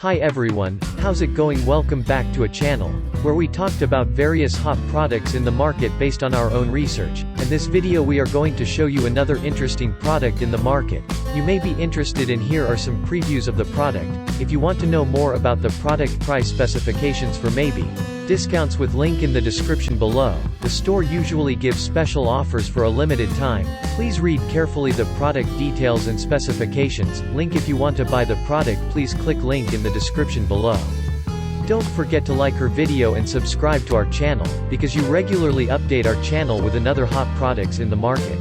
Hi everyone, how's it going? Welcome back to a channel where we talked about various hot products in the market based on our own research. In this video we are going to show you another interesting product in the market. You may be interested in. Here are some previews of the product. If you want to know more about the product, price specifications for maybe discounts, with link in the description below. The store usually gives special offers for a limited time. Please read carefully the product details and specifications. Link if you want to buy the product. Please click link in the description below. Don't forget to like our video and subscribe to our channel, because you regularly update our channel with another hot products in the market.